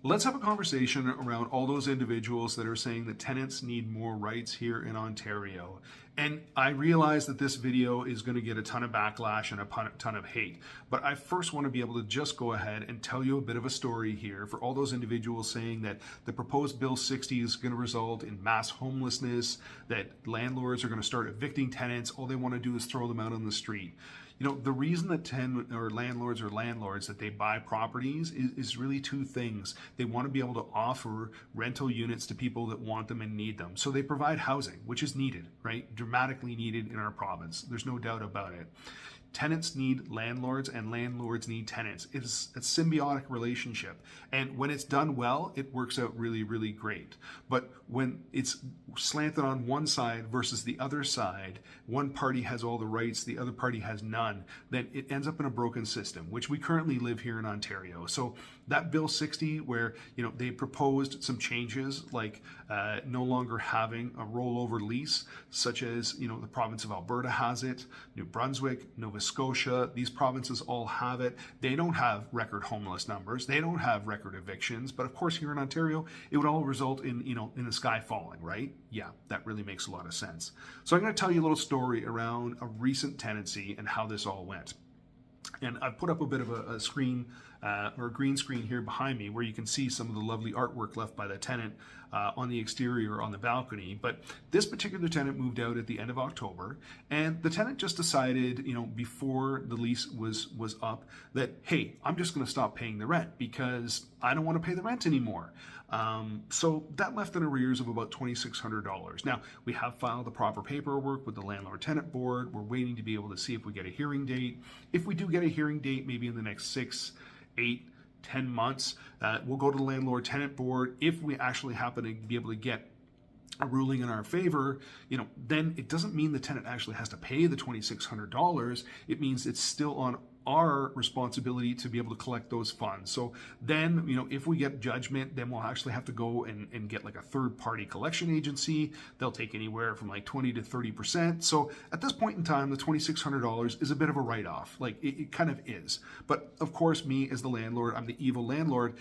Let's have a conversation around all those individuals that are saying that tenants need more rights here in Ontario. And I realize that this video is going to get a ton of backlash and a ton of hate, but I first want to be able to just go ahead and tell you a bit of a story here for all those individuals saying that the proposed Bill 60 is going to result in mass homelessness, that landlords are going to start evicting tenants, all they want to do is throw them out on the street. You know, the reason that landlords that they buy properties is really two things. They want to be able to offer rental units to people that want them and need them. So they provide housing, which is needed, right? Dramatically needed in our province. There's no doubt about it. Tenants need landlords and landlords need tenants. It's a symbiotic relationship. And when it's done well, it works out really, really great. But when it's slanted on one side versus the other side, one party has all the rights, the other party has none, then it ends up in a broken system, which we currently live here in Ontario. So that Bill 60, where they proposed some changes like no longer having a rollover lease, such as the province of Alberta has it, New Brunswick, Nova Scotia, these provinces all have it. They don't have record homeless numbers. They don't have record evictions. But of course, here in Ontario, it would all result in the sky falling, right? Yeah, that really makes a lot of sense. So I'm going to tell you a little story around a recent tenancy and how this all went. And I've put up a bit of a screen or a green screen here behind me where you can see some of the lovely artwork left by the tenant on the exterior on the balcony. But this particular tenant moved out at the end of October, and the tenant just decided, before the lease was up, that, hey, I'm just going to stop paying the rent because I don't want to pay the rent anymore. So that left an arrears of about $2,600. Now, we have filed the proper paperwork with the landlord-tenant board. We're waiting to be able to see if we get a hearing date. If we do get a hearing date, maybe in the next 6, 8, 10 months, we'll go to the landlord-tenant board. If we actually happen to be able to get a ruling in our favor, then it doesn't mean the tenant actually has to pay the $2,600. It means it's still on our responsibility to be able to collect those funds. So then, if we get judgment, then we'll actually have to go and get like a third-party collection agency. They'll take anywhere from like 20 to 30%. So at this point in time, the $2,600 is a bit of a write-off. Like it kind of is. But of course, me as the landlord, I'm the evil landlord,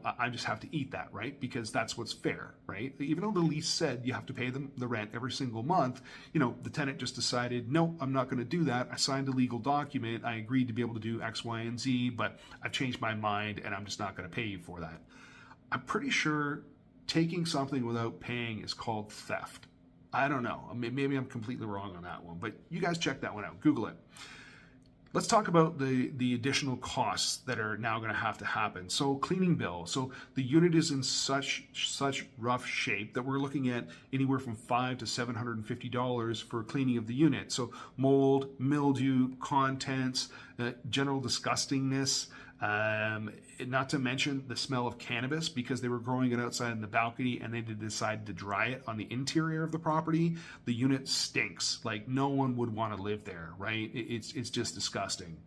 I just have to eat that, right? Because that's what's fair, right? Even though the lease said you have to pay them the rent every single month, the tenant just decided, no, I'm not going to do that. I signed a legal document. I agreed to be able to do X, Y, and Z, but I've changed my mind and I'm just not going to pay you for that. I'm pretty sure taking something without paying is called theft. I don't know. Maybe I'm completely wrong on that one, but you guys check that one out. Google it. Let's talk about the additional costs that are now going to have to happen. So cleaning bill. So the unit is in such rough shape that we're looking at anywhere from $500 to $750 for cleaning of the unit. So mold, mildew, contents, general disgustingness, not to mention the smell of cannabis because they were growing it outside in the balcony and they decided to dry it on the interior of the property. The unit stinks. Like no one would want to live there, right? It's just disgusting.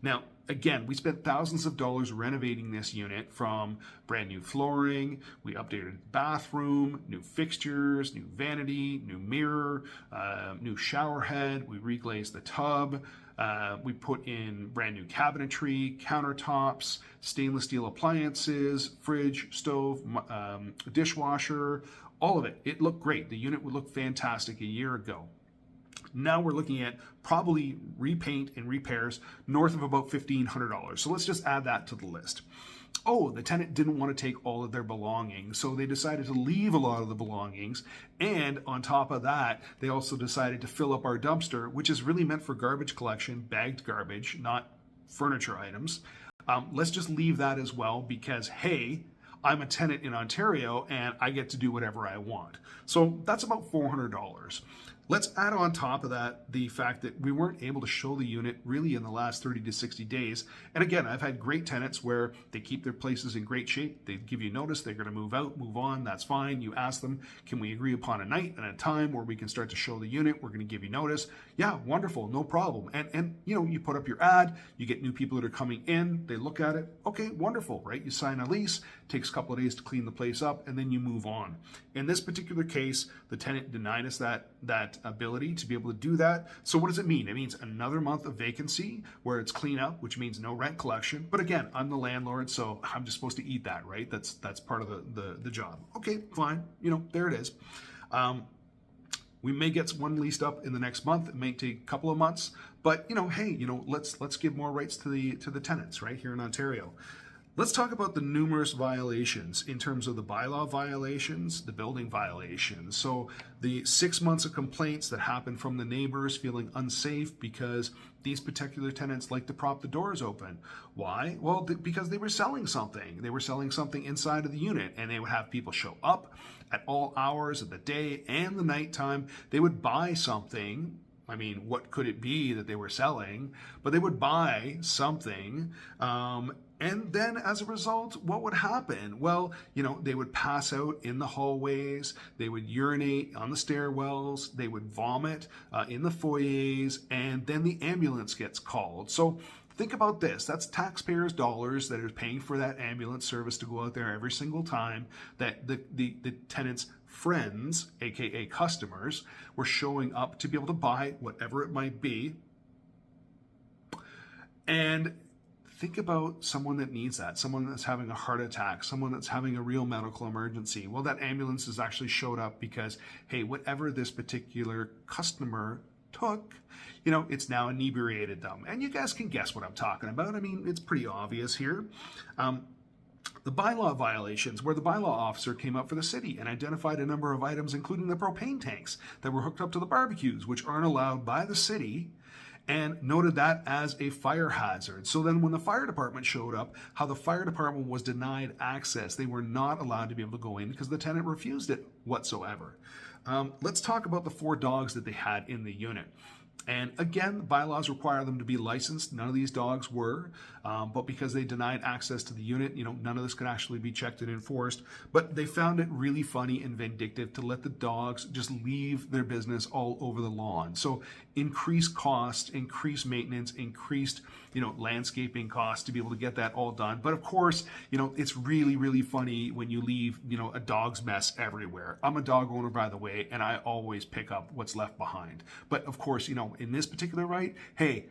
Now, again, we spent thousands of dollars renovating this unit, from brand new flooring, we updated the bathroom, new fixtures, new vanity, new mirror, new shower head, we reglazed the tub, we put in brand new cabinetry, countertops, stainless steel appliances, fridge, stove, dishwasher, all of it. It looked great. The unit would look fantastic a year ago. Now we're looking at probably repaint and repairs north of about $1,500. So let's just add that to the list. Oh, the tenant didn't want to take all of their belongings, so they decided to leave a lot of the belongings. And on top of that, they also decided to fill up our dumpster, which is really meant for garbage collection, bagged garbage, not furniture items. Let's just leave that as well because, hey, I'm a tenant in Ontario and I get to do whatever I want. So that's about $400. Let's add on top of that the fact that we weren't able to show the unit really in the last 30 to 60 days. And again, I've had great tenants where they keep their places in great shape. They give you notice, they're going to move out, move on, that's fine. You ask them, can we agree upon a night and a time where we can start to show the unit? We're going to give you notice. Yeah, wonderful, no problem. And you put up your ad, you get new people that are coming in, they look at it, okay, wonderful, right? You sign a lease, takes a couple of days to clean the place up, and then you move on. In this particular case, the tenant denied us that ability to be able to do that. So what does it mean? It means another month of vacancy where it's clean up, which means no rent collection. But again, I'm the landlord, so I'm just supposed to eat that, right? That's part of the job. Okay, fine. There it is. We may get one leased up in the next month. It may take a couple of months, but hey, let's give more rights to the tenants right here in Ontario. Let's talk about the numerous violations in terms of the bylaw violations, the building violations. So the 6 months of complaints that happen from the neighbors feeling unsafe because these particular tenants like to prop the doors open. Why? Well, because they were selling something. They were selling something inside of the unit, and they would have people show up at all hours of the day and the nighttime. They would buy something. I mean, what could it be that they were selling? But they would buy something, and then as a result, what would happen? Well, they would pass out in the hallways, they would urinate on the stairwells, they would vomit in the foyers, and then the ambulance gets called. So think about this. That's taxpayers' dollars that are paying for that ambulance service to go out there every single time that the tenants' friends, aka customers, were showing up to be able to buy whatever it might be. And think about someone that needs that, someone that's having a heart attack, someone that's having a real medical emergency. Well, that ambulance has actually showed up because, hey, whatever this particular customer took, it's now inebriated them. And you guys can guess what I'm talking about. I mean, it's pretty obvious here. The bylaw violations, where the bylaw officer came up for the city and identified a number of items, including the propane tanks that were hooked up to the barbecues, which aren't allowed by the city, and noted that as a fire hazard. So then when the fire department showed up, how the fire department was denied access. They were not allowed to be able to go in because the tenant refused it whatsoever. Let's talk about the 4 dogs that they had in the unit. And again, bylaws require them to be licensed. None of these dogs were, but because they denied access to the unit, none of this could actually be checked and enforced. But they found it really funny and vindictive to let the dogs just leave their business all over the lawn. So increased costs, increased maintenance, increased, landscaping costs to be able to get that all done. But of course, it's really, really funny when you leave, a dog's mess everywhere. I'm a dog owner, by the way, and I always pick up what's left behind. But of course, in this particular right, hey,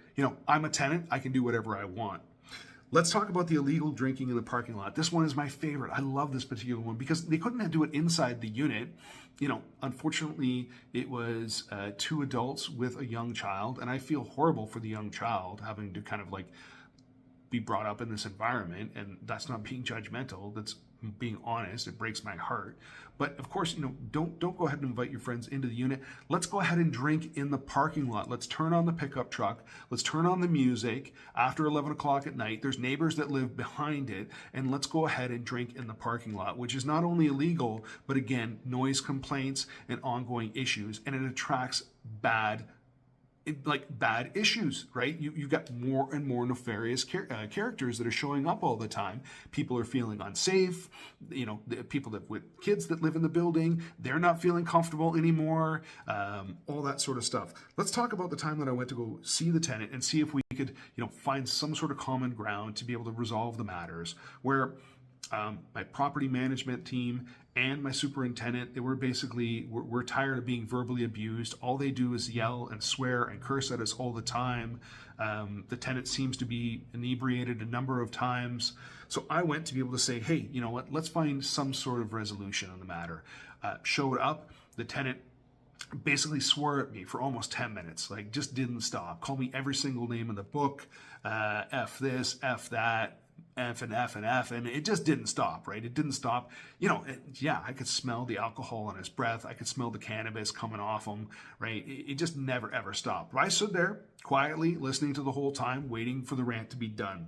I'm a tenant, I can do whatever I want. Let's talk about the illegal drinking in the parking lot. This one is my favorite. I love this particular one because they couldn't do it inside the unit. Unfortunately, it was 2 adults with a young child, and I feel horrible for the young child having to kind of be brought up in this environment, and that's not being judgmental. That's being honest. It breaks my heart. But of course, don't go ahead and invite your friends into the unit. Let's go ahead and drink in the parking lot. Let's turn on the pickup truck. Let's turn on the music after 11 o'clock at night. There's neighbors that live behind it, and let's go ahead and drink in the parking lot, which is not only illegal, but again, noise complaints and ongoing issues, and it attracts bad issues, right? You've got more and more nefarious characters that are showing up all the time. People are feeling unsafe. The people with kids that live in the building, they're not feeling comfortable anymore. All that sort of stuff. Let's talk about the time that I went to go see the tenant and see if we could, find some sort of common ground to be able to resolve the matters. Where my property management team and my superintendent, they were basically, we're tired of being verbally abused. All they do is yell and swear and curse at us all the time. The tenant seems to be inebriated a number of times. So I went to be able to say, hey, you know what, let's find some sort of resolution on the matter. Showed up, the tenant basically swore at me for almost 10 minutes, just didn't stop. Called me every single name in the book, F this, F that, F and F and F, and it just didn't stop, right? It didn't stop. I could smell the alcohol on his breath. I could smell the cannabis coming off him, right? It just never, ever stopped. But I stood there quietly, listening to the whole time, waiting for the rant to be done.